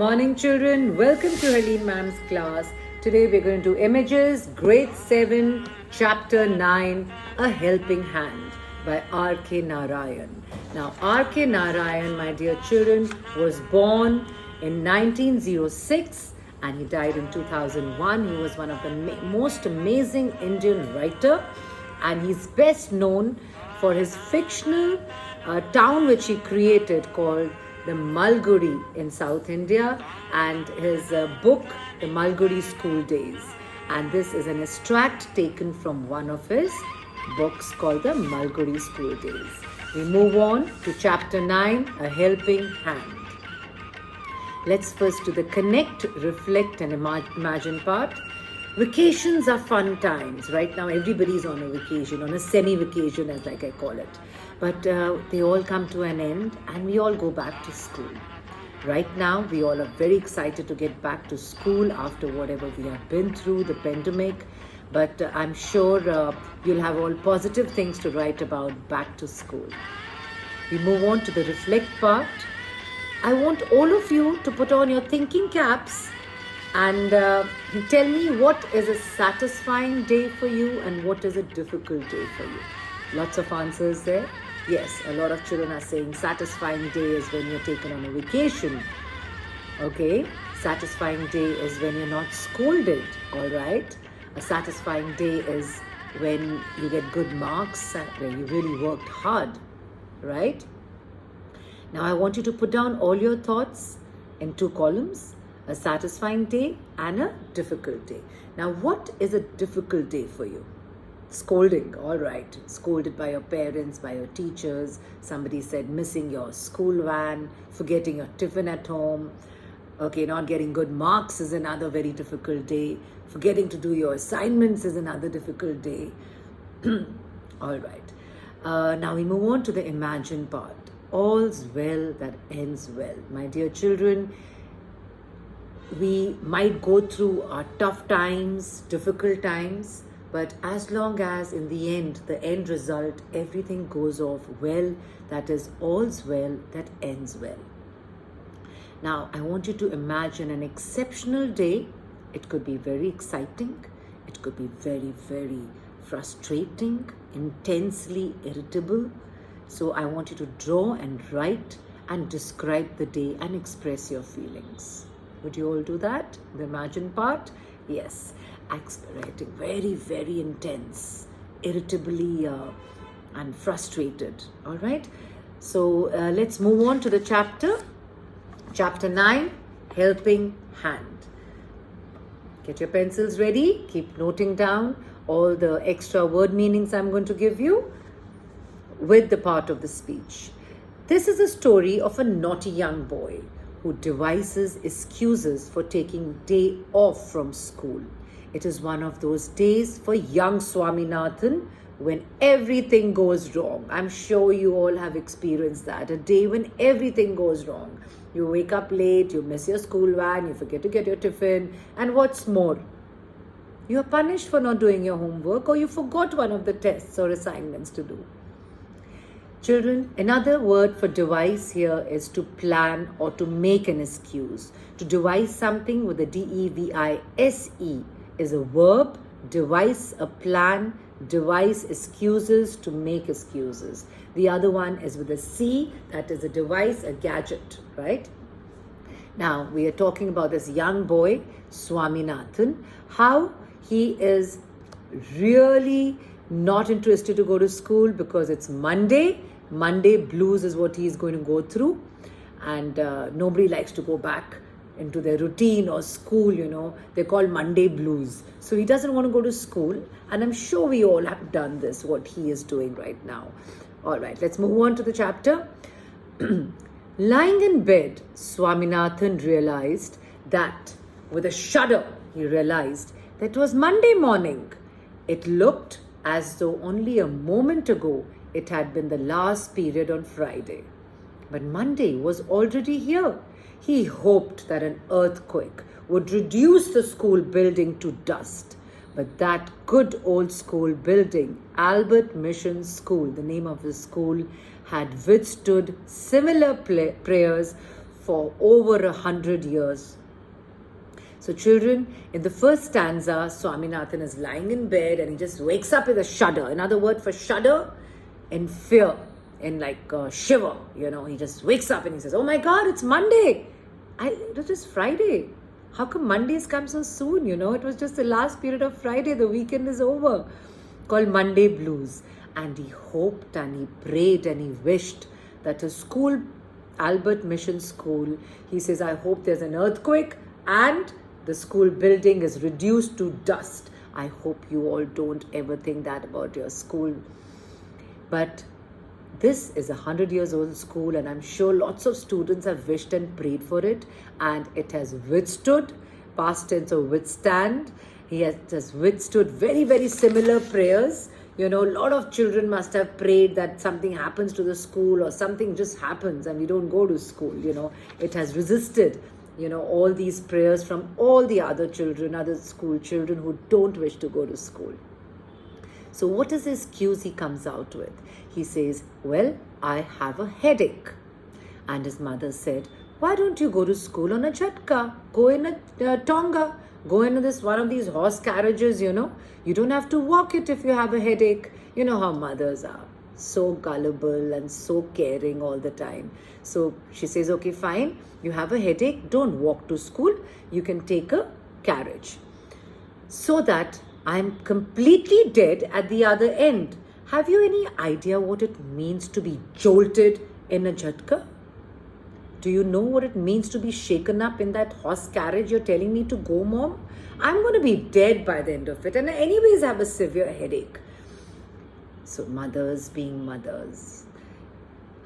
morning, children. Welcome to Helene Ma'am's class. Today we're going to do Images, Grade 7, Chapter 9, A Helping Hand by R.K. Narayan. Now, R.K. Narayan, my dear children, was born in 1906 and he died in 2001. He was one of the most amazing Indian writer, and he's best known for his fictional town which he created called the Malgudi in South India, and his book, The Malgudi School Days. And this is an extract taken from one of his books called The Malgudi School Days. We move on to Chapter 9, A Helping Hand. Let's first do the connect, reflect and imagine part. Vacations are fun times. Right now everybody's on a vacation, on a semi-vacation as like I call it. But they all come to an end and we all go back to school. Right now we all are very excited to get back to school after whatever we have been through, the pandemic. But I'm sure you'll have all positive things to write about back to school. We move on to the reflect part. I want all of you to put on your thinking caps and tell me what is a satisfying day for you and what is a difficult day for you. Lots of answers there. Yes, a lot of children are saying satisfying day is when you're taken on a vacation. Okay, satisfying day is when you're not scolded, all right? A satisfying day is when you get good marks, where you really worked hard, right? Now I want you to put down all your thoughts in two columns, a satisfying day and a difficult day. Now what is a difficult day for you? Scolding, all right. Scolded by your parents, by your teachers. Somebody said missing your school van, forgetting your tiffin at home. Okay, not getting good marks is another very difficult day. Forgetting to do your assignments is another difficult day. All right. Now we move on to the imagine part. All's well that ends well. My dear children, we might go through our tough times, difficult times, but as long as in the end result, everything goes off well, that is all's well that ends well. Now, I want you to imagine an exceptional day. It could be very exciting. It could be very, very frustrating, intensely irritable. So I want you to draw and write and describe the day and express your feelings. Would you all do that? The imagine part? Yes. Writing very, very intense, irritably and frustrated. All right. So let's move on to the chapter. Chapter 9, Helping Hand. Get your pencils ready. Keep noting down all the extra word meanings I'm going to give you with the part of the speech. This is a story of a naughty young boy who devises excuses for taking day off from school. It is one of those days for young Swaminathan when everything goes wrong. I'm sure you all have experienced that. A day when everything goes wrong. You wake up late, you miss your school van, you forget to get your tiffin, and what's more, you are punished for not doing your homework or you forgot one of the tests or assignments to do. Children, another word for devise here is to plan or to make an excuse. To devise something with a D-E-V-I-S-E is a verb, devise a plan, devise excuses, to make excuses. The other one is with a C, that is a device, a gadget, right? Now, we are talking about this young boy, Swaminathan, how he is really not interested to go to school because it's Monday. Monday blues is what he is going to go through, and nobody likes to go back into their routine or school, you know. They're called Monday blues. So he doesn't want to go to school, and I'm sure we all have done this, what he is doing right now. All right, let's move on to the chapter. Lying in bed, Swaminathan realized that, with a shudder, he realized that it was Monday morning. It looked as though only a moment ago it had been the last period on Friday. But Monday was already here. He hoped that an earthquake would reduce the school building to dust. But that good old school building, Albert Mission School, the name of the school, had withstood similar prayers for over 100 years. So children, in the first stanza, Swaminathan is lying in bed and he just wakes up with a shudder. Another word for shudder, in fear, in like shiver, he just wakes up and he says, oh my God, it's Monday. It was just Friday. How come Mondays come so soon? It was just the last period of Friday. The weekend is over. Called Monday Blues. And he hoped and he prayed and he wished that his school, Albert Mission School, he says, I hope there's an earthquake and the school building is reduced to dust. I hope you all don't ever think that about your school. But this is 100 years old school, and I'm sure lots of students have wished and prayed for it, and it has withstood, past tense of withstand. He has withstood very, very similar prayers. A lot of children must have prayed that something happens to the school or something just happens and we don't go to school. It has resisted, all these prayers from all the other children, other school children who don't wish to go to school. So what is the excuse he comes out with? He says, well, I have a headache. And his mother said, why don't you go to school on a jhatka? Go in a tonga. Go into one of these horse carriages, You don't have to walk it if you have a headache. You know how mothers are. So gullible and so caring all the time. So she says, okay, fine. You have a headache. Don't walk to school. You can take a carriage. So that I'm completely dead at the other end. Have you any idea what it means to be jolted in a jhatka? Do you know what it means to be shaken up in that horse carriage you're telling me to go, Mom? I'm going to be dead by the end of it. And I anyways have a severe headache. So mothers being mothers.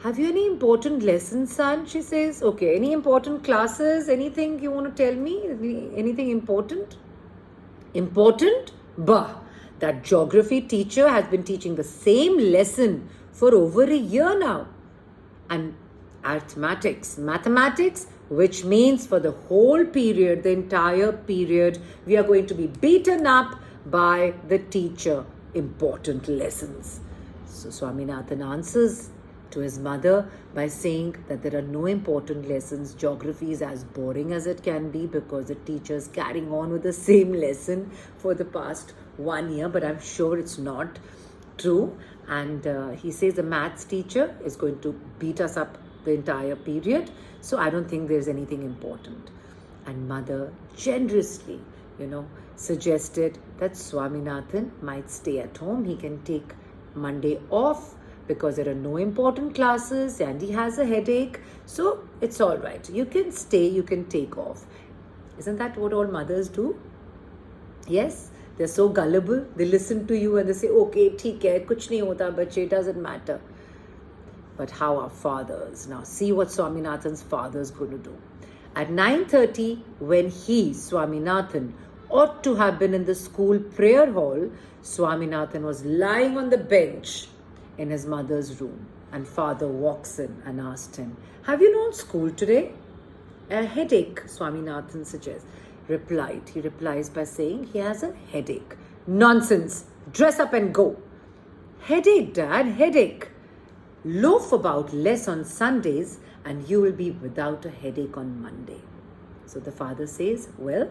Have you any important lessons, son? She says, okay, any important classes? Anything you want to tell me? Anything important? Important? Bah! That geography teacher has been teaching the same lesson for over a year now. And mathematics, which means for the whole period, the entire period, we are going to be beaten up by the teacher. Important lessons. So Swaminathan answers to his mother by saying that there are no important lessons. Geography is as boring as it can be because the teacher is carrying on with the same lesson for the past 1 year, but I'm sure it's not true. And he says the maths teacher is going to beat us up the entire period. So I don't think there's anything important. And mother generously, suggested that Swaminathan might stay at home. He can take Monday off because there are no important classes and he has a headache. So it's all right. You can stay, you can take off. Isn't that what all mothers do? Yes, they're so gullible. They listen to you and they say, okay, theek hai, kuch nahi hota, bache, it doesn't matter. But how are fathers? Now see what Swaminathan's father is going to do. At 9:30, when he, Swaminathan, ought to have been in the school prayer hall, Swaminathan was lying on the bench in his mother's room. And father walks in and asked him, have you not school today? A headache, Swaminathan suggests. He replies by saying he has a headache. Nonsense. Dress up and go. Headache, Dad, headache. Loaf about less on Sundays and you will be without a headache on Monday. So the father says, well,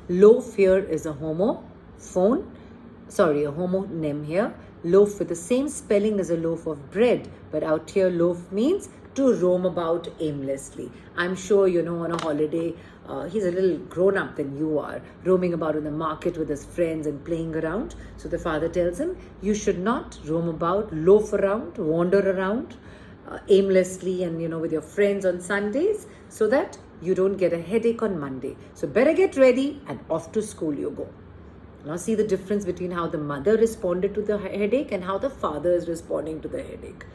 loaf here is a homonym here. Loaf with the same spelling as a loaf of bread, but out here loaf means to roam about aimlessly. I'm sure, on a holiday, he's a little grown up than you are, roaming about in the market with his friends and playing around. So the father tells him, you should not roam about, loaf around, wander around aimlessly and, with your friends on Sundays so that you don't get a headache on Monday. So better get ready and off to school you go. Now see the difference between how the mother responded to the headache and how the father is responding to the headache.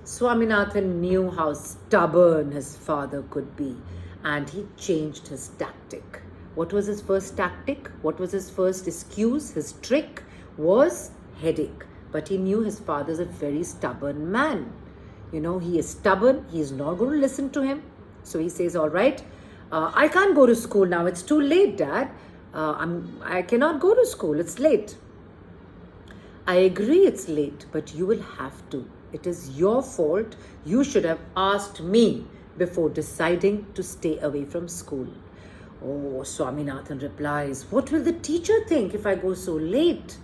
Swaminathan knew how stubborn his father could be and he changed his tactic. What was his first tactic? What was his first excuse? His trick was headache. But he knew his father is a very stubborn man. He is stubborn. He is not going to listen to him. So he says, all right, I can't go to school now. It's too late, Dad. I cannot go to school. It's late. I agree it's late, but you will have to. It is your fault. You should have asked me before deciding to stay away from school. Oh, Swaminathan replies, what will the teacher think if I go so late?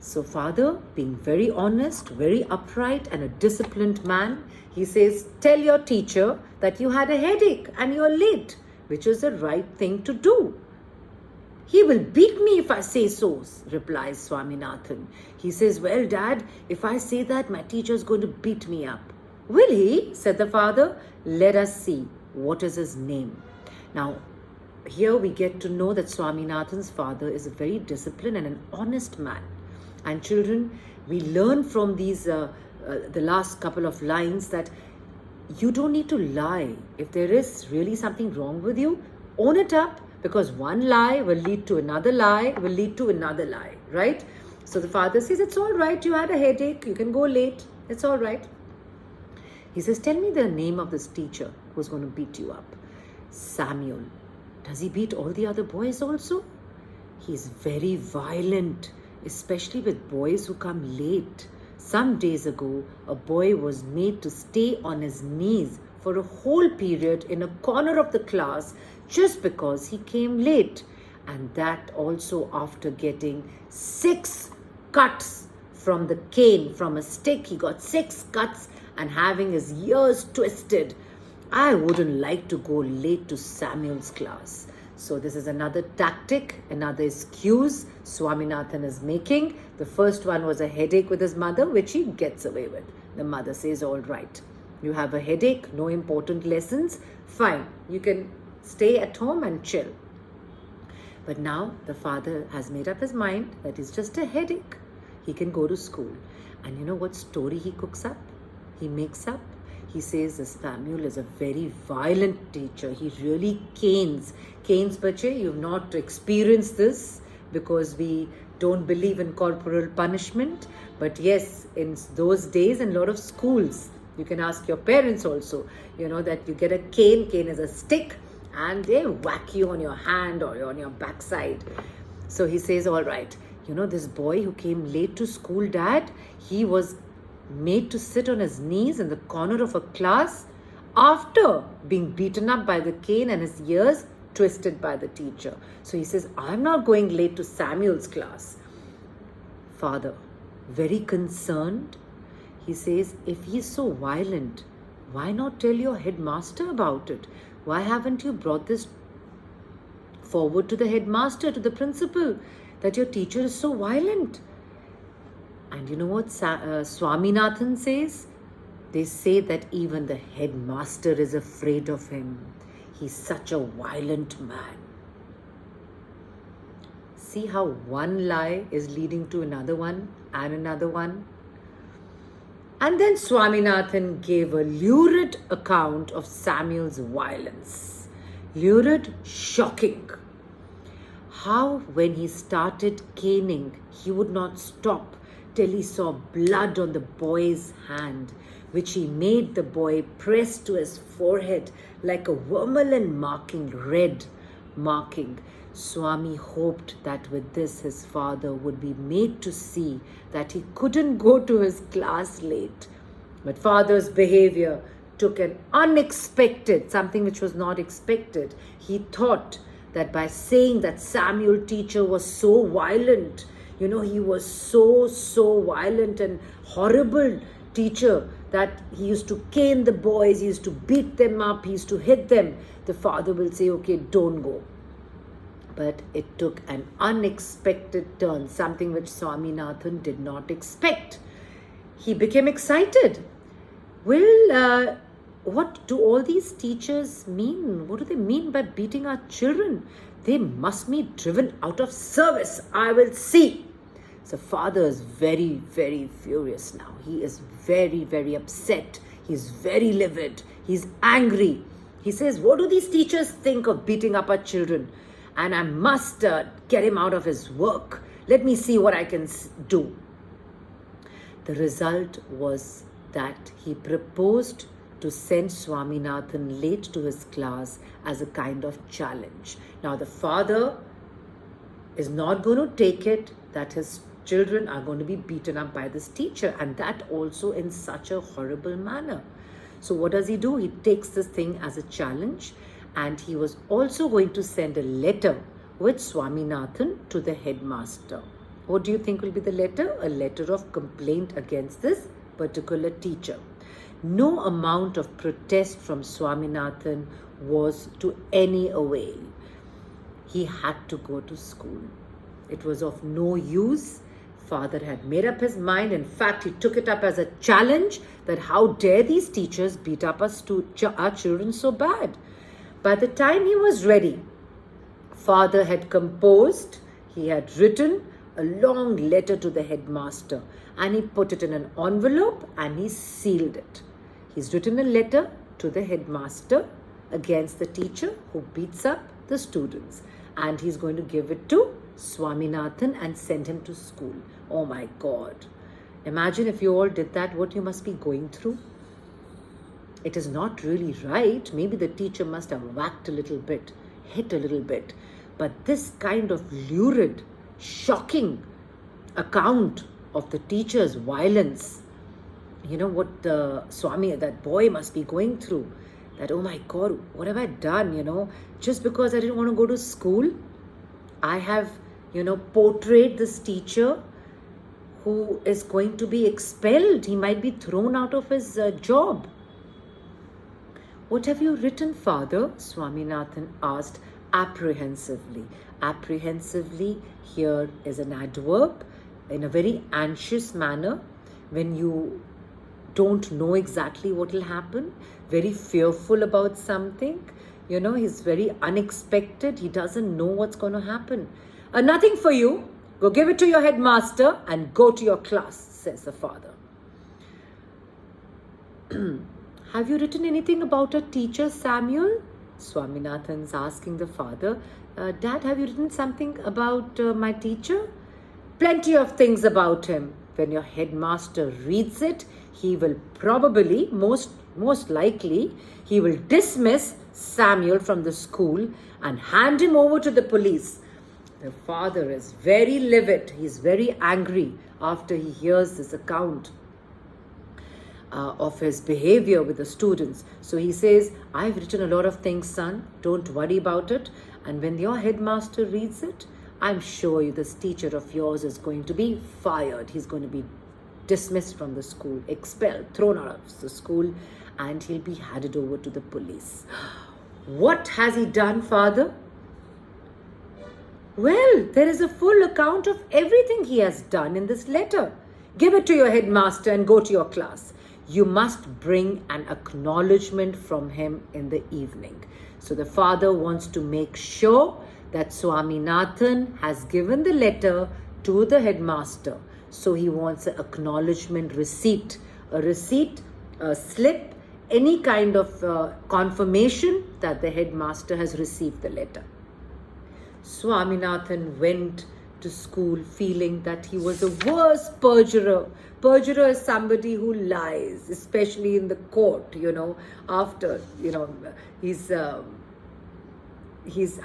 So father, being very honest, very upright and a disciplined man, he says, tell your teacher that you had a headache and you're late, which is the right thing to do. He will beat me if I say so, replies Swaminathan. He says, well, Dad, if I say that, my teacher is going to beat me up. Will he? Said the father. Let us see. What is his name? Now, here we get to know that Swaminathan's father is a very disciplined and an honest man. And children, we learn from these, the last couple of lines, that you don't need to lie. If there is really something wrong with you, own it up, because one lie will lead to another lie, will lead to another lie, right? So the father says, it's all right, you had a headache, you can go late, it's all right. He says, tell me the name of this teacher who's going to beat you up. Samuel. Does he beat all the other boys also? He's very violent, especially with boys who come late. Some days ago, a boy was made to stay on his knees for a whole period in a corner of the class just because he came late. And that also after getting 6 cuts from the cane, from a stick. He got 6 cuts and having his ears twisted. I wouldn't like to go late to Samuel's class. So this is another tactic, another excuse Swaminathan is making. The first one was a headache with his mother, which he gets away with. The mother says, all right, you have a headache, no important lessons, fine, you can stay at home and chill. But now the father has made up his mind that it's just a headache. He can go to school. And you know what story he cooks up? He makes up. He says this Samuel is a very violent teacher. He really canes. Canes, bache, you've not experienced this because we don't believe in corporal punishment. But yes, in those days in a lot of schools, you can ask your parents also, you know, that you get a cane. Cane is a stick and they whack you on your hand or on your backside. So he says, all right, you know, this boy who came late to school, Dad, he was made to sit on his knees in the corner of a class after being beaten up by the cane and his ears twisted by the teacher. So he says, I'm not going late to Samuel's class. Father, very concerned, he says, if he's so violent, why not tell your headmaster about it? Why haven't you brought this forward to the headmaster, to the principal, that your teacher is so violent? And you know what Swaminathan says? They say that even the headmaster is afraid of him. He's such a violent man. See how one lie is leading to another one and another one? And then Swaminathan gave a lurid account of Samuel's violence. Lurid, shocking. How when he started caning, he would not stop till he saw blood on the boy's hand, which he made the boy press to his forehead like a vermilion marking, red marking. Swami hoped that with this his father would be made to see that he couldn't go to his class late. But father's behavior took an unexpected, something which was not expected. He thought that by saying that Samuel teacher was so violent, you know, he was so violent and horrible teacher that he used to cane the boys, he used to beat them up, he used to hit them. The father will say, okay, don't go. But it took an unexpected turn, something which Swaminathan did not expect. He became excited. Well, what do all these teachers mean? What do they mean by beating our children? They must be driven out of service. I will see. So father is very, very furious now. He is very, very upset. He's very livid. He's angry. He says, what do these teachers think of beating up our children? And I must get him out of his work. Let me see what I can do. The result was that he proposed to send Swaminathan late to his class as a kind of challenge. Now the father is not going to take it that his children are going to be beaten up by this teacher, and that also in such a horrible manner. So what does he do? He takes this thing as a challenge, and he was also going to send a letter with Swaminathan to the headmaster. What do you think will be the letter? A letter of complaint against this particular teacher. No amount of protest from Swaminathan was to any avail. He had to go to school. It was of no use. Father had made up his mind. In fact, he took it up as a challenge that how dare these teachers beat up our children so bad. By the time he was ready, Father had composed, he had written a long letter to the headmaster, and he put it in an envelope and he sealed it. He's written a letter to the headmaster against the teacher who beats up the students, and he's going to give it to Swaminathan and send him to school. Oh my God. Imagine if you all did that, what you must be going through. It is not really right. Maybe the teacher must have whacked a little bit, hit a little bit. But this kind of lurid, shocking account of the teacher's violence, you know what Swami, that boy must be going through. That, oh my God, what have I done, just because I didn't want to go to school, I have, portrayed this teacher who is going to be expelled. He might be thrown out of his job. What have you written, Father? Swaminathan asked apprehensively. Apprehensively here is an adverb in a very anxious manner, when you don't know exactly what will happen, very fearful about something. He's very unexpected. He doesn't know what's going to happen. Nothing for you. Go give it to your headmaster and go to your class, says the father. Have you written anything about a teacher, Samuel? Swaminathan's asking the father. Dad, have you written something about my teacher? Plenty of things about him. When your headmaster reads it, he will probably, most likely, he will dismiss Samuel from the school and hand him over to the police. The father is very livid. He is very angry after he hears this account of his behavior with the students. So he says, I've written a lot of things, son. Don't worry about it. And when your headmaster reads it, I'm sure this teacher of yours is going to be fired. He's going to be dismissed from the school, expelled, thrown out of the school, and he'll be handed over to the police. What has he done, Father? Well, there is a full account of everything he has done in this letter. Give it to your headmaster and go to your class. You must bring an acknowledgement from him in the evening. So the father wants to make sure that Swaminathan has given the letter to the headmaster. So he wants an acknowledgement receipt, a slip, any kind of confirmation that the headmaster has received the letter. Swaminathan went to school feeling that he was the worst perjurer. Perjurer is somebody who lies, especially in the court, after, he's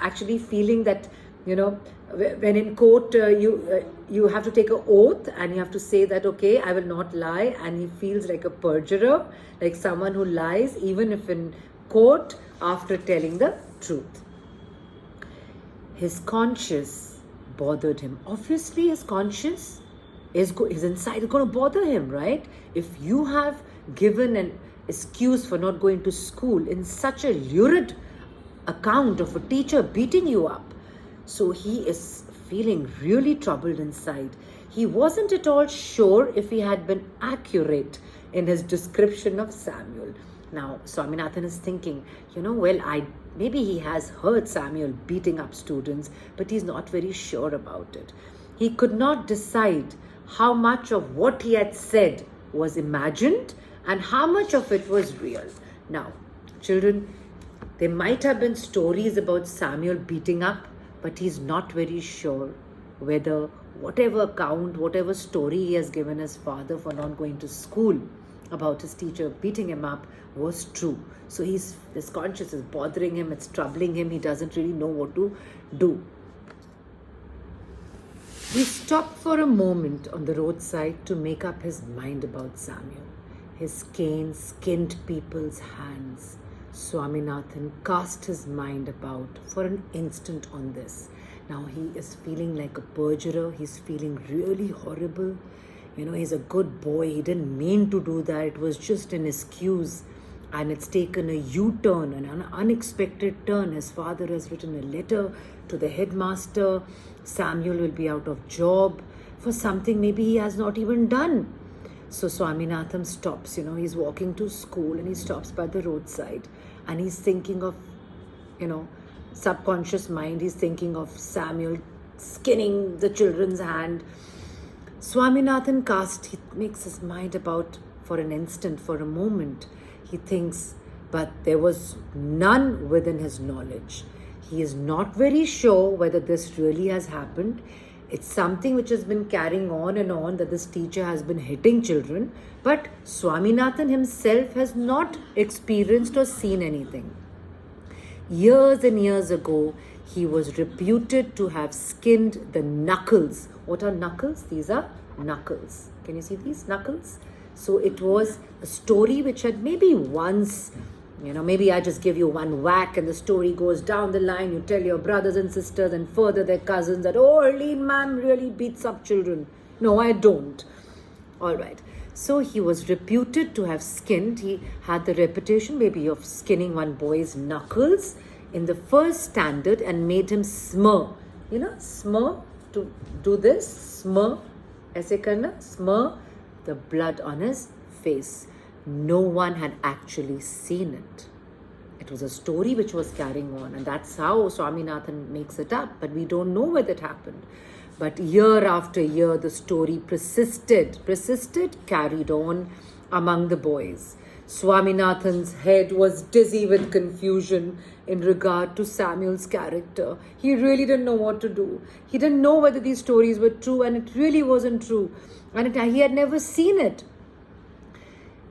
actually feeling that, when in court, you have to take an oath and you have to say that, okay, I will not lie. And he feels like a perjurer, like someone who lies, even if in court, after telling the truth. His conscience bothered him. Obviously, his conscience his inside is going to bother him, right? If you have given an excuse for not going to school in such a lurid account of a teacher beating you up. So he is feeling really troubled inside. He wasn't at all sure if he had been accurate in his description of Samuel. Now, Swaminathan is thinking, maybe he has heard Samuel beating up students, but he's not very sure about it. He could not decide how much of what he had said was imagined and how much of it was real. Now, children, there might have been stories about Samuel beating up, but he's not very sure whether whatever account, whatever story he has given his father for not going to school about his teacher beating him up was true. So his conscience is bothering him, it's troubling him, he doesn't really know what to do. He stopped for a moment on the roadside to make up his mind about Samuel. His cane skinned people's hands. Swaminathan cast his mind about for an instant on this. Now he is feeling like a perjurer. He's feeling really horrible. He's a good boy. He didn't mean to do that. It was just an excuse. And it's taken a U-turn, an unexpected turn. His father has written a letter to the headmaster. Samuel will be out of job for something maybe he has not even done. So Swaminathan stops, he's walking to school and he stops by the roadside and he's thinking of, subconscious mind, he's thinking of Samuel skinning the children's hand. Swaminathan he makes his mind about for an instant, for a moment. He thinks, but there was none within his knowledge. He is not very sure whether this really has happened. It's something which has been carrying on and on, that this teacher has been hitting children, but Swaminathan himself has not experienced or seen anything. Years and years ago, he was reputed to have skinned the knuckles. What are knuckles? These are knuckles. Can you see these knuckles? So it was a story which had maybe once, maybe I just give you one whack and the story goes down the line. You tell your brothers and sisters and further their cousins that, oh, Arlene ma'am really beats up children. No, I don't. All right. So he was reputed to have skinned. He had the reputation maybe of skinning one boy's knuckles in the first standard and made him smur. Smur, to do this, smur, aise karna, smur the blood on his face. No one had actually seen it. It was a story which was carrying on, and that's how Swaminathan makes it up, but we don't know whether it happened. But year after year, the story persisted, carried on among the boys. Swaminathan's head was dizzy with confusion in regard to Samuel's character. He really didn't know what to do. He didn't know whether these stories were true, and it really wasn't true. And he had never seen it.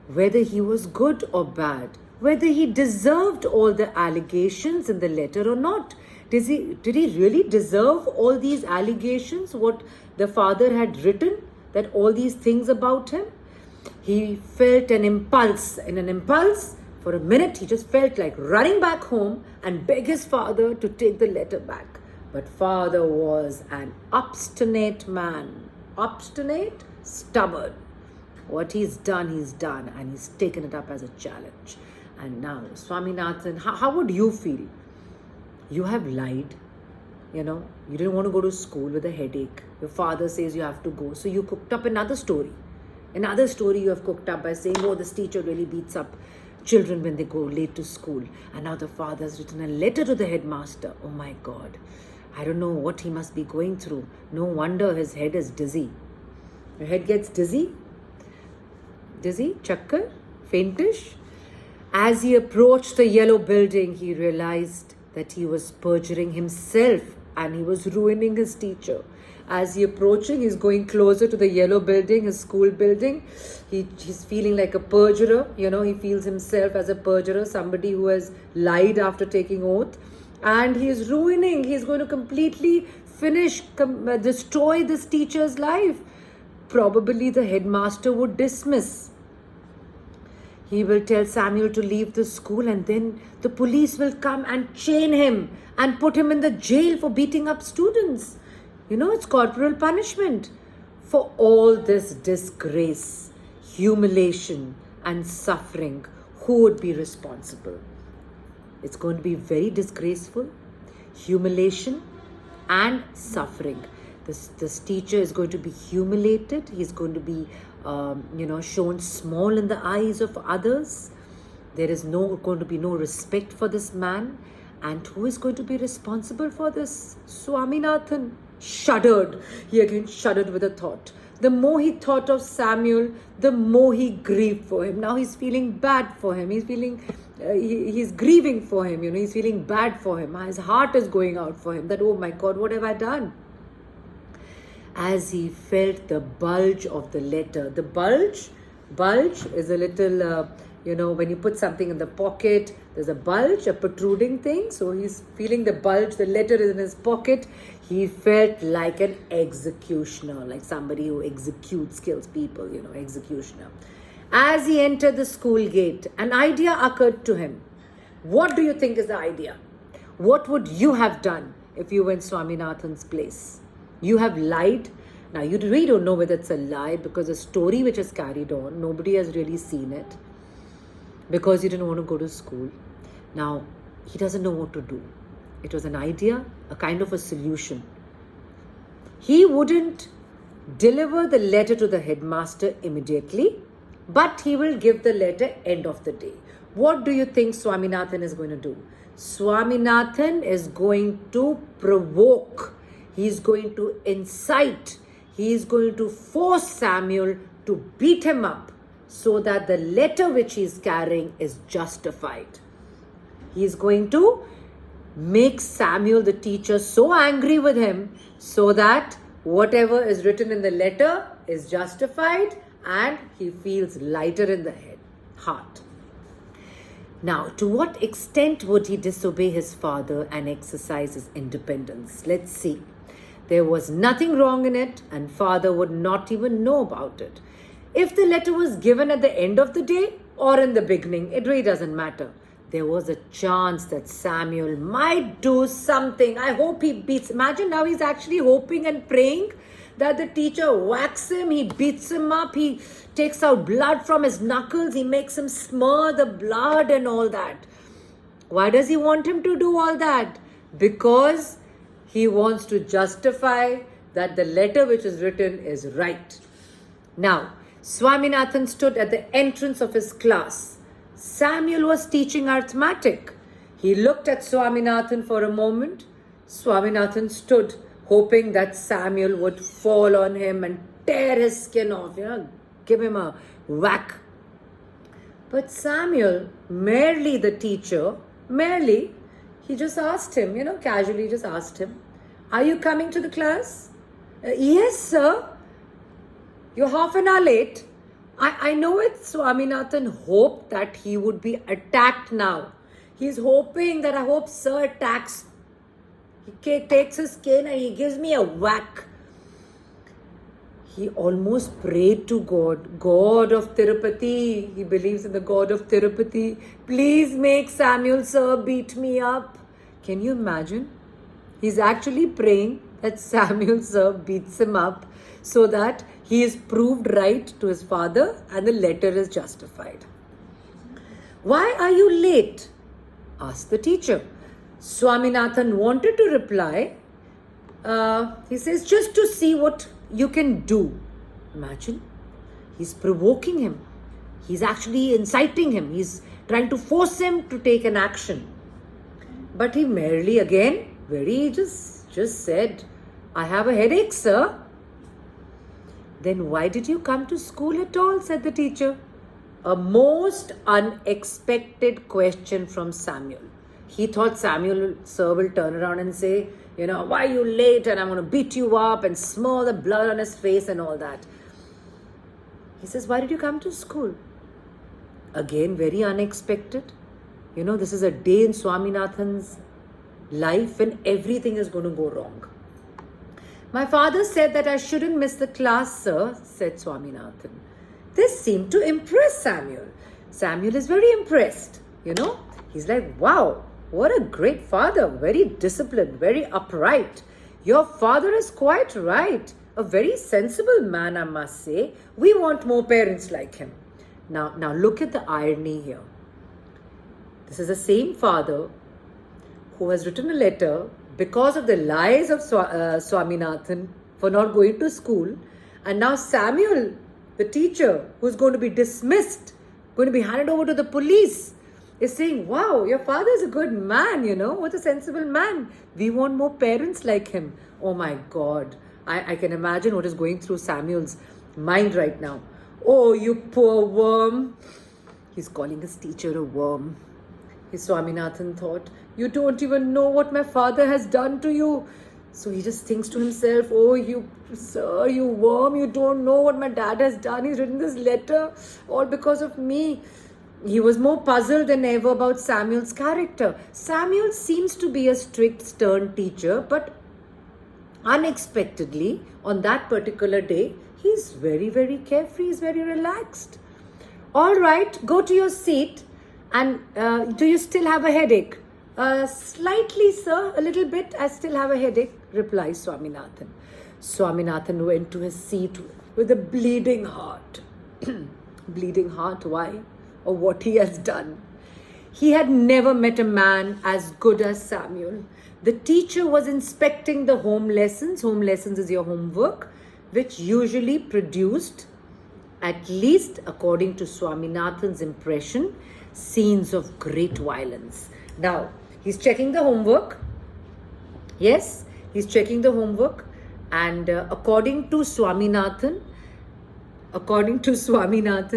Whether he was good or bad, whether he deserved all the allegations in the letter or not. Did he really deserve all these allegations, what the father had written, that all these things about him? He felt an impulse. In an impulse, for a minute, he just felt like running back home and beg his father to take the letter back. But father was an obstinate man. Obstinate, stubborn. What he's done, and he's taken it up as a challenge. And now, Swaminathan, how would you feel? You have lied. You didn't want to go to school with a headache. Your father says you have to go. So you cooked up another story. Another story you have cooked up by saying, oh, this teacher really beats up children when they go late to school. And now the father has written a letter to the headmaster. Oh my God. I don't know what he must be going through. No wonder his head is dizzy. Your head gets dizzy? Dizzy? Chakkar? Faintish? As he approached the yellow building, he realized that he was perjuring himself and he was ruining his teacher. As he's going closer to the yellow building, his school building. He's feeling like a perjurer. He feels himself as a perjurer, somebody who has lied after taking oath. And he's going to completely destroy this teacher's life. Probably the headmaster would dismiss. He will tell Samuel to leave the school, and then the police will come and chain him and put him in the jail for beating up students. It's corporal punishment. For all this disgrace, humiliation and suffering, who would be responsible? It's going to be very disgraceful. Humiliation and suffering. This teacher is going to be humiliated. He's going to be shown small in the eyes of others. There is going to be no respect for this man. And who is going to be responsible for this? Swaminathan shuddered. He again shuddered with a thought. The more he thought of Samuel, the more he grieved for him. Now he's feeling bad for him. He's grieving for him. He's feeling bad for him. His heart is going out for him. That, oh my God, what have I done? As he felt the bulge of the letter. The bulge is a little, when you put something in the pocket, there's a bulge, a protruding thing. So he's feeling the bulge, the letter is in his pocket. He felt like an executioner, like somebody who kills people, executioner. As he entered the school gate, an idea occurred to him. What do you think is the idea? What would you have done if you were in Swaminathan's place? You have lied. Now, you really don't know whether it's a lie because the story which is carried on, nobody has really seen it because you didn't want to go to school. Now, he doesn't know what to do. It was an idea, a kind of a solution. He wouldn't deliver the letter to the headmaster immediately, but he will give the letter end of the day. What do you think Swaminathan is going to do? Swaminathan is going to provoke. He is going to incite. He is going to force Samuel to beat him up so that the letter which he is carrying is justified. He is going to make Samuel the teacher so angry with him so that whatever is written in the letter is justified and he feels lighter in the heart. Now, to what extent would he disobey his father and exercise his independence? Let's see. There was nothing wrong in it and father would not even know about it. If the letter was given at the end of the day or in the beginning, it really doesn't matter. There was a chance that Samuel might do something. I hope he beats. Imagine now he's actually hoping and praying that the teacher whacks him, he beats him up, he takes out blood from his knuckles, he makes him smear the blood and all that. Why does he want him to do all that? Because he wants to justify that the letter which is written is right. Now, Swaminathan stood at the entrance of his class. Samuel was teaching arithmetic. He looked at Swaminathan for a moment. Swaminathan stood, hoping that Samuel would fall on him and tear his skin off, give him a whack. But Samuel, merely the teacher, he just asked him, casually just asked him, "Are you coming to the class?" "Yes, sir." "You're half an hour late." I know it. Swaminathan hoped that he would be attacked now. He's hoping that I hope sir attacks. He takes his cane and he gives me a whack. He almost prayed to God, God of Tirupati. He believes in the God of Tirupati. Please make Samuel sir beat me up. Can you imagine? He's actually praying that Samuel sir beats him up so that he is proved right to his father and the letter is justified. "Why are you late?" asked the teacher. Swaminathan wanted to reply. He says, "Just to see what you can do." Imagine, he's provoking him. He's actually inciting him. He's trying to force him to take an action. But he merely again, just said, "I have a headache, sir." "Then why did you come to school at all?" said the teacher. A most unexpected question from Samuel. He thought Samuel sir will turn around and say, "Why are you late? And I'm going to beat you up," and smear the blood on his face and all that. He says, "Why did you come to school?" Again, very unexpected. This is a day in Swaminathan's life when everything is going to go wrong. "My father said that I shouldn't miss the class, sir," said Swaminathan. This seemed to impress Samuel. Samuel is very impressed. He's like, "Wow, what a great father. Very disciplined, very upright. Your father is quite right. A very sensible man, I must say. We want more parents like him." Now look at the irony here. This is the same father who has written a letter because of the lies of Swaminathan for not going to school. And now Samuel, the teacher, who's going to be dismissed, going to be handed over to the police, is saying, "Wow, your father is a good man, what a sensible man. We want more parents like him." Oh my God. I can imagine what is going through Samuel's mind right now. "Oh, you poor worm." He's calling his teacher a worm. His Swaminathan thought, "You don't even know what my father has done to you." So he just thinks to himself, "Oh, sir, you worm, you don't know what my dad has done. He's written this letter all because of me." He was more puzzled than ever about Samuel's character. Samuel seems to be a strict, stern teacher, but unexpectedly, on that particular day, he's very, very carefree, he's very relaxed. All right, go to your seat. And do you still have a headache? Slightly, sir, a little bit. I still have a headache, replies Swaminathan. Swaminathan went to his seat with a bleeding heart. Bleeding heart, why? Or what he has done. He had never met a man as good as Samuel. The teacher was inspecting the home lessons. Home lessons is your homework, which usually produced, at least according to Swaminathan's impression, scenes of great violence. Now, he's checking the homework. Yes, he's checking the homework. And according to Swaminathan,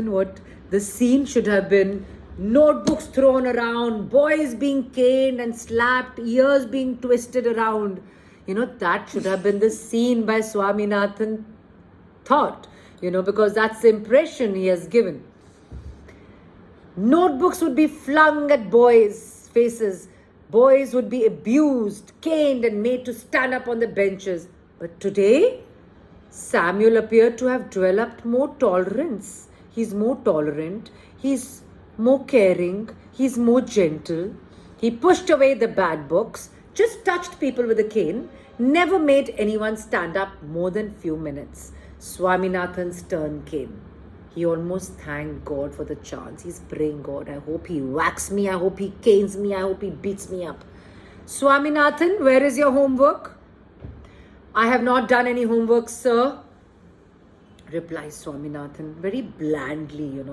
what the scene should have been: notebooks thrown around, boys being caned and slapped, ears being twisted around. That should have been the scene by Swaminathan thought, because that's the impression he has given. Notebooks would be flung at boys' faces. Boys would be abused, caned, and made to stand up on the benches. But today, Samuel appeared to have developed more tolerance. He's more tolerant. He's more caring. He's more gentle. He pushed away the bad books, just touched people with a cane, never made anyone stand up more than few minutes. Swaminathan's turn came. He almost thanked God for the chance. He's praying, God, I hope he whacks me. I hope he canes me. I hope he beats me up. Swaminathan, where is your homework? I have not done any homework, sir, replies Swaminathan very blandly,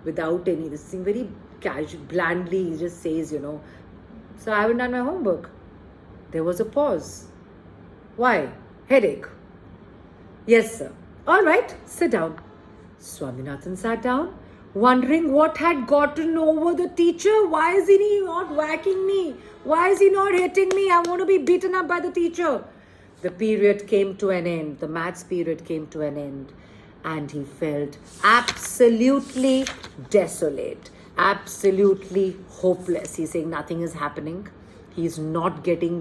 without any this thing, very casual, blandly. He just says, so I haven't done my homework. There was a pause. Why? Headache. Yes, sir. All right, sit down. Swaminathan sat down, wondering what had gotten over the teacher. Why is he not whacking me? Why is he not hitting me? I want to be beaten up by the teacher. The period came to an end. The maths period came to an end. And he felt absolutely desolate, absolutely hopeless. He's saying nothing is happening. He's not getting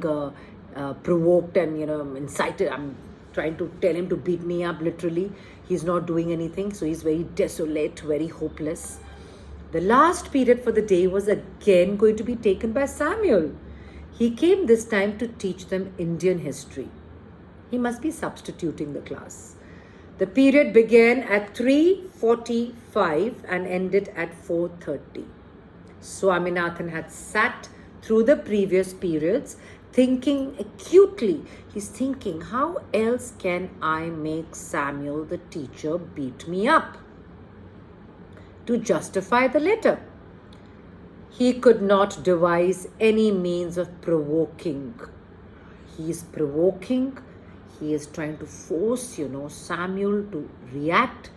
provoked and, incited. I'm trying to tell him to beat me up, literally. He's not doing anything. So he's very desolate, very hopeless. The last period for the day was again going to be taken by Samuel. He came this time to teach them Indian history. He must be substituting the class. The period began at 3:45 and ended at 4:30. Swaminathan had sat through the previous periods thinking acutely. He's thinking, how else can I make Samuel the teacher beat me up? To justify the letter. He could not devise any means of provoking. He is provoking. He is trying to force, Samuel to react,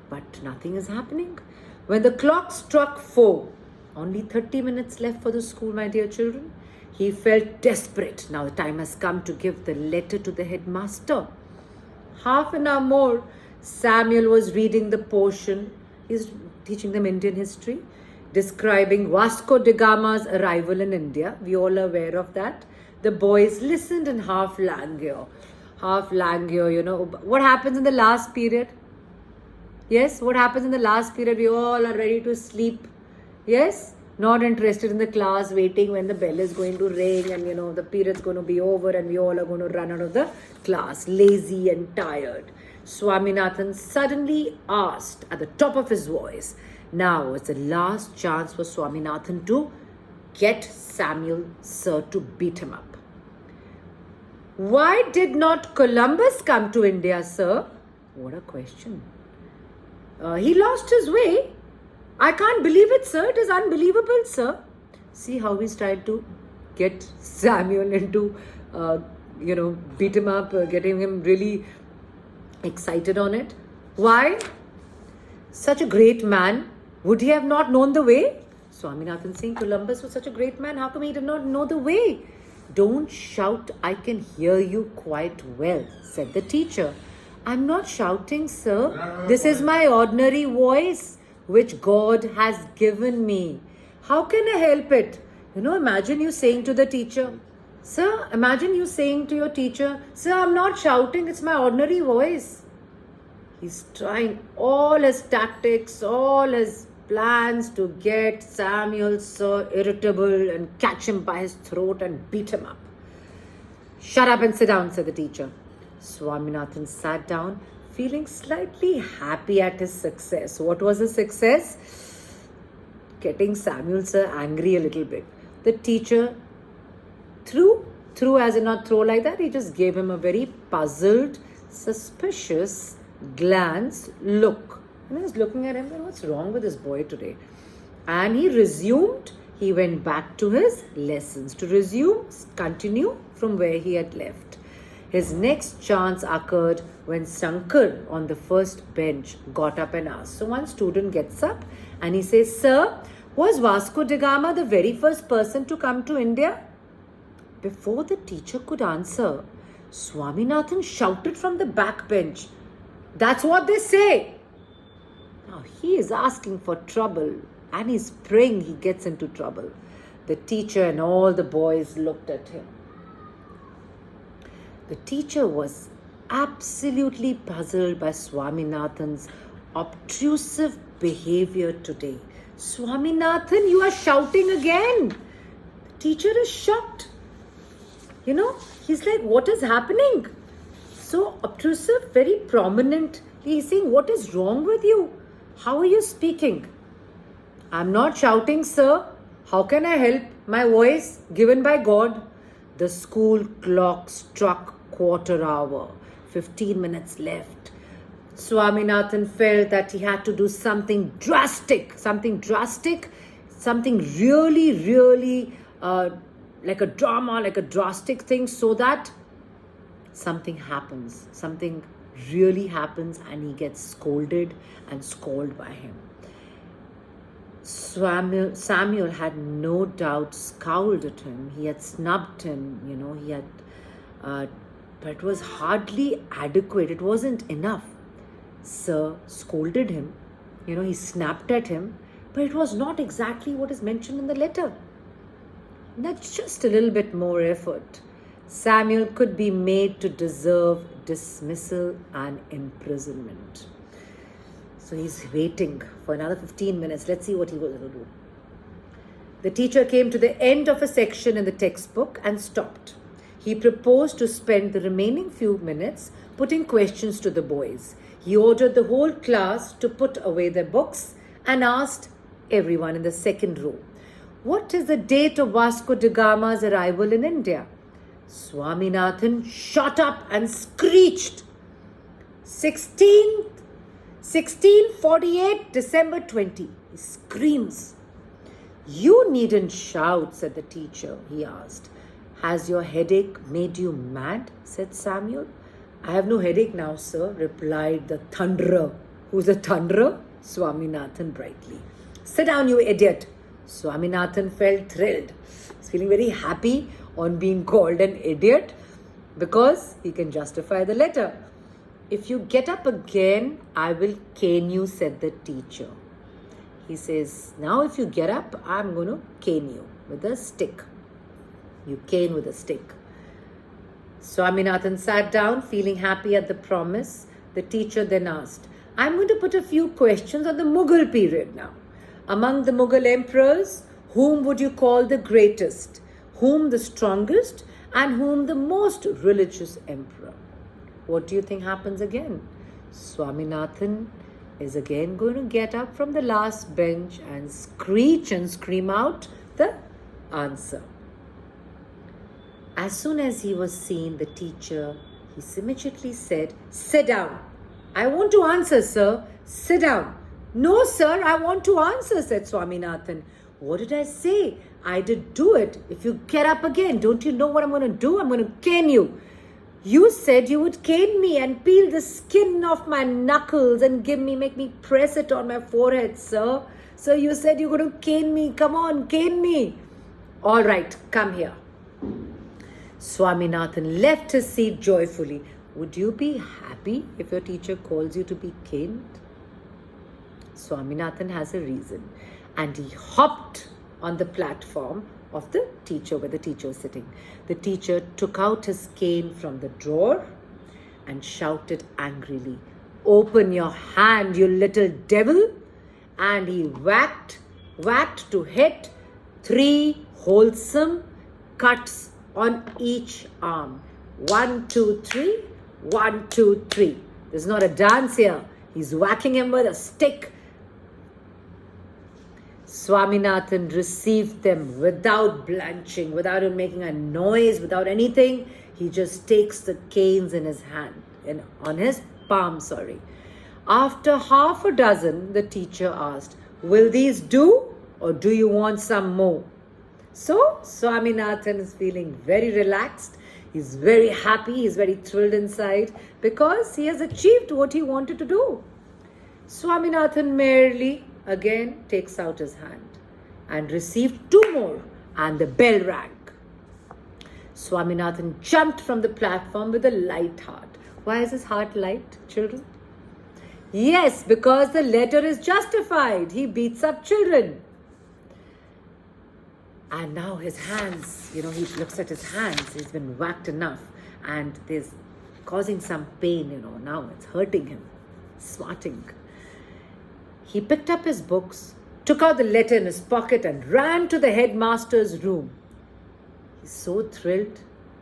but nothing is happening. When the clock struck 4, only 30 minutes left for the school, my dear children, he felt desperate. Now the time has come to give the letter to the headmaster. Half an hour more, Samuel was reading the portion. He's teaching them Indian history, describing Vasco da Gama's arrival in India. We all are aware of that. The boys listened in half languor. What happens in the last period? Yes, what happens in the last period? We all are ready to sleep. Yes, not interested in the class, waiting when the bell is going to ring and the period's going to be over and we all are going to run out of the class, lazy and tired. Swaminathan suddenly asked at the top of his voice. Now it's the last chance for Swaminathan to get Samuel sir to beat him up. Why did not Columbus come to India, sir? What a question. He lost his way. I can't believe it, sir. It is unbelievable, sir. See how he's trying to get Samuel into, beat him up, getting him really excited on it. Why? Such a great man. Would he have not known the way? Swaminathan saying Columbus was such a great man. How come he did not know the way? Don't shout. I can hear you quite well, said the teacher. I'm not shouting, sir. This is my ordinary voice, which God has given me. How can I help it? Imagine you saying to the teacher, sir, imagine you saying to your teacher, sir, I'm not shouting, it's my ordinary voice. He's trying all his tactics, all his plans to get Samuel so irritable and catch him by his throat and beat him up. "Shut up and sit down," said the teacher. Swaminathan sat down, feeling slightly happy at his success. What was the success? Getting Samuel sir angry a little bit. The teacher threw as in not throw like that, he just gave him a very puzzled, suspicious glance look. And I was looking at him, what's wrong with this boy today? And he went back to his lessons to continue from where he had left. His next chance occurred when Shankar on the first bench got up and asked. So one student gets up and he says, "Sir, was Vasco da Gama the very first person to come to India?" Before the teacher could answer, Swaminathan shouted from the back bench, "That's what they say." Now he is asking for trouble and he's praying he gets into trouble. The teacher and all the boys looked at him. The teacher was absolutely puzzled by Swaminathan's obtrusive behavior today. "Swaminathan, you are shouting again." The teacher is shocked. He's like, "What is happening?" So obtrusive, very prominent. He's saying, "What is wrong with you? How are you speaking?" "I'm not shouting, sir. How can I help? My voice given by God." The school clock struck quarter hour. 15 minutes left. Swaminathan felt that he had to do something drastic, something really, really like a drama, like a drastic thing, so that something happens, something really happens, and he gets scolded and scolded by him. Samuel had no doubt scowled at him. He had snubbed him, but it was hardly adequate. It wasn't enough. Sir scolded him, he snapped at him, but it was not exactly what is mentioned in the letter. That's just a little bit more effort. Samuel could be made to deserve dismissal and imprisonment. So he's waiting for another 15 minutes. Let's see what he was going to do. The teacher came to the end of a section in the textbook and stopped. He proposed to spend the remaining few minutes putting questions to the boys. He ordered the whole class to put away their books and asked everyone in the second row, "What is the date of Vasco da Gama's arrival in India?" Swaminathan shot up and screeched, 1648, December 20. He screams. "You needn't shout," said the teacher. He asked. "Has your headache made you mad?" said Samuel. "I have no headache now, sir," replied the thunderer. Who's the thunderer? Swaminathan brightly. "Sit down, you idiot." Swaminathan felt thrilled. He's feeling very happy on being called an idiot because he can justify the letter. "If you get up again, I will cane you," said the teacher. He says, "Now if you get up, I'm going to cane you with a stick." You cane with a stick. Swaminathan sat down, feeling happy at the promise. The teacher then asked, "I'm going to put a few questions on the Mughal period now. Among the Mughal emperors, whom would you call the greatest, whom the strongest, and whom the most religious emperor?" What do you think happens again? Swaminathan is again going to get up from the last bench and screech and scream out the answer. As soon as he was seen, the teacher, he immediately said, "Sit down." "I want to answer, sir." "Sit down." "No, sir, I want to answer," said Swaminathan. "What did I say? I did do it. If you get up again, don't you know what I'm going to do? I'm going to cane you. You said you would cane me and peel the skin off my knuckles and make me press it on my forehead, sir. So you said you're going to cane me. Come on, cane me." "All right, come here." Swaminathan left his seat joyfully. Would you be happy if your teacher calls you to be caned? Swaminathan has a reason. And he hopped on the platform of the teacher where the teacher was sitting. The teacher took out his cane from the drawer and shouted angrily, "Open your hand, you little devil, and he whacked to hit 3 wholesome cuts on each arm. 1, 2, 3. 1, 2, 3. There's not a dance here. He's whacking him with a stick. Swaminathan received them without blanching, without him making a noise, without anything. He just takes the canes in his hand, on his palm, After half a dozen, the teacher asked, "Will these do, or do you want some more?" So Swaminathan is feeling very relaxed. He's very happy. He's very thrilled inside because he has achieved what he wanted to do. Swaminathan merely again takes out his hand and received 2 more, and the bell rang. Swaminathan jumped from the platform with a light heart. Why is his heart light, children? Yes, because the letter is justified. He beats up children. And now his hands, he looks at his hands. He's been whacked enough and there's causing some pain, now it's hurting him, smarting. He picked up his books, took out the letter in his pocket and ran to the headmaster's room. He's so thrilled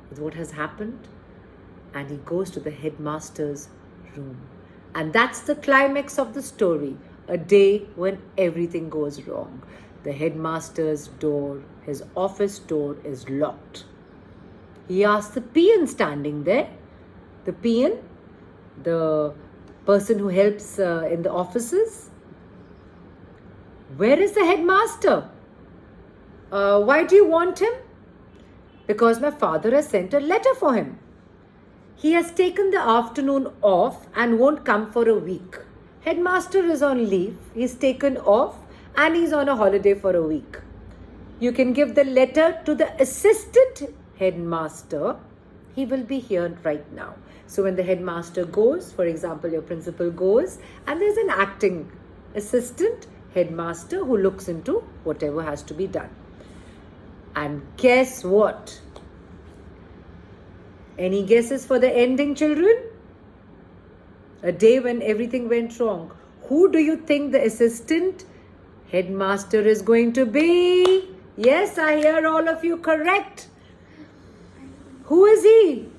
with what has happened, and he goes to the headmaster's room. And that's the climax of the story, a day when everything goes wrong. The headmaster's door, his office door, is locked. He asks the peon standing there, the peon, the person who helps in the offices, "Where is the headmaster? Why do you want him?" "Because my father has sent a letter for him. He has taken the afternoon off and won't come for a week. Headmaster is on leave. He's taken off and he's on a holiday for a week. You can give the letter to the assistant headmaster. He will be here right now." So when the headmaster goes, for example, your principal goes, and there's an acting assistant headmaster who looks into whatever has to be done. And guess what? Any guesses for the ending, children? A day when everything went wrong. Who do you think the assistant headmaster is going to be? Yes, I hear all of you correct. Who is he?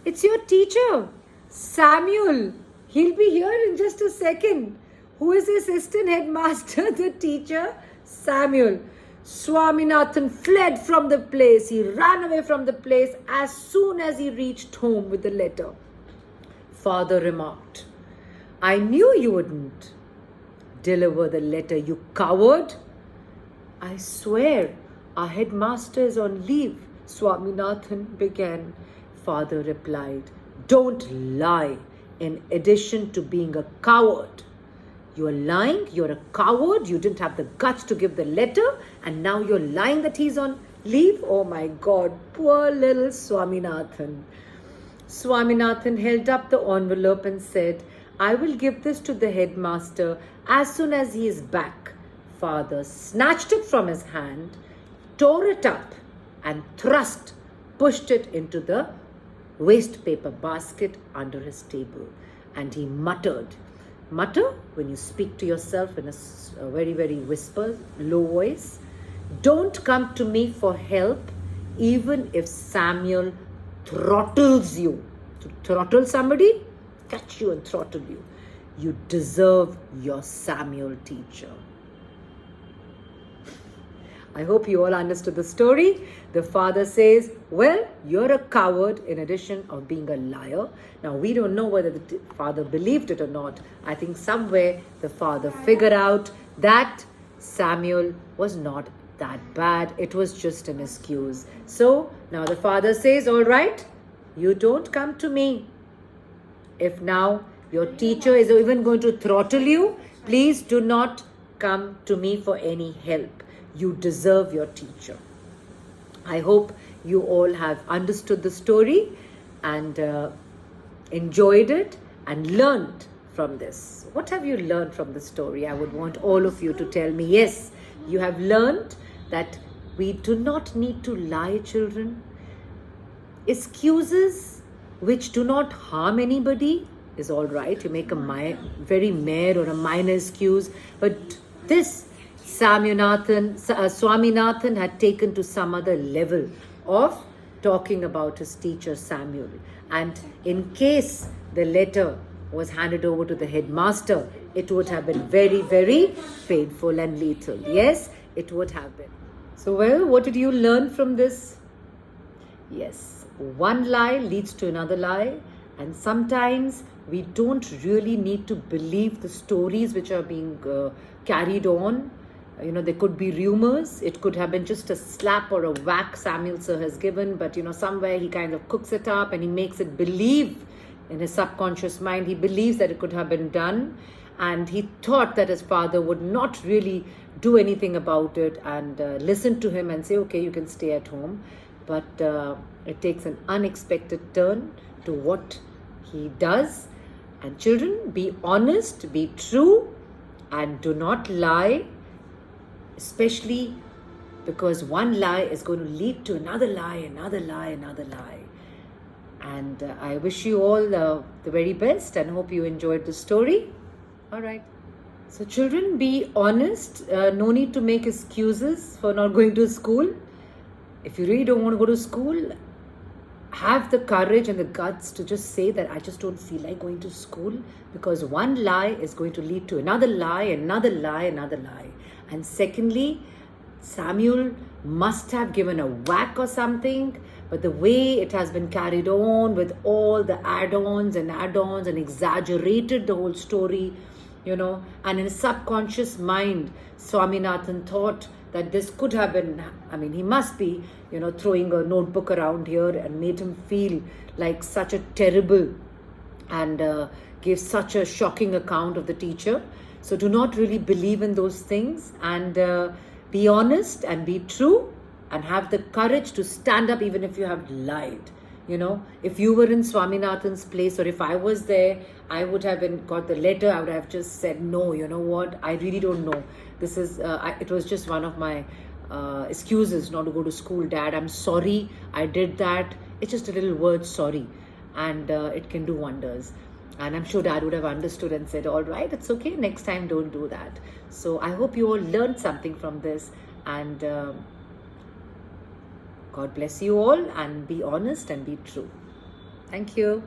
It's your teacher, Samuel. He'll be here in just a second. Who is the assistant headmaster? The teacher, Samuel. Swaminathan fled from the place. He ran away from the place as soon as he reached home with the letter. Father remarked, "I knew you wouldn't deliver the letter, you coward." "I swear our headmaster is on leave," Swaminathan began. Father replied, "Don't lie. In addition to being a coward, you are lying, you're a coward, you didn't have the guts to give the letter, and now you're lying that he's on leave." Oh my God, poor little Swaminathan. Swaminathan held up the envelope and said, "I will give this to the headmaster as soon as he is back." Father snatched it from his hand, tore it up, and pushed it into the waste paper basket under his table. And he muttered. Mutter when you speak to yourself in a very, very whisper, low voice. "Don't come to me for help, even if Samuel throttles you." To throttle somebody? Catch you and throttle you. You deserve your Samuel, teacher. I hope you all understood the story. The father says, "Well, you're a coward in addition of being a liar." Now, we don't know whether the father believed it or not. I think somewhere the father figured out that Samuel was not that bad. It was just an excuse. So, now the father says, "All right, you don't come to me. If now your teacher is even going to throttle you, please do not come to me for any help. You deserve your teacher." I hope you all have understood the story and enjoyed it and learned from this. What have you learned from the story? I would want all of you to tell me. Yes, you have learned that we do not need to lie, children. Excuses which do not harm anybody is all right. You make a very mere or a minor excuse, but this Swaminathan had taken to some other level of talking about his teacher Samuel. And in case the letter was handed over to the headmaster, it would have been very, very painful and lethal. Yes, it would have been. So, well, what did you learn from this? Yes, one lie leads to another lie, and sometimes we don't really need to believe the stories which are being carried on. There could be rumors. It could have been just a slap or a whack Samuel sir has given, but somewhere he kind of cooks it up and he makes it believe in his subconscious mind. He believes that it could have been done, and he thought that his father would not really do anything about it and listen to him and say, okay, you can stay at home. But it takes an unexpected turn to what he does. And children, be honest, be true, and do not lie, especially because one lie is going to lead to another lie, another lie, another lie. And I wish you all the very best and hope you enjoyed the story. All right. So children, be honest. No need to make excuses for not going to school. If you really don't want to go to school, have the courage and the guts to just say that I just don't feel like going to school, because one lie is going to lead to another lie, another lie, another lie. And secondly, Samuel must have given a whack or something, but the way it has been carried on with all the add-ons and exaggerated the whole story, and in his subconscious mind, Swaminathan thought that this could have been, he must be, throwing a notebook around here, and made him feel like such a terrible and gave such a shocking account of the teacher. So do not really believe in those things, and be honest and be true and have the courage to stand up even if you have lied. If you were in Swaminathan's place, or if I was there, I would have got the letter. I would have just said, no, you know what? I really don't know. This is, it was just one of my excuses not to go to school, Dad. I'm sorry. I did that. It's just a little word, sorry. And it can do wonders. And I'm sure Dad would have understood and said, all right, it's okay. Next time, don't do that. So I hope you all learned something from this. And God bless you all, and be honest and be true. Thank you.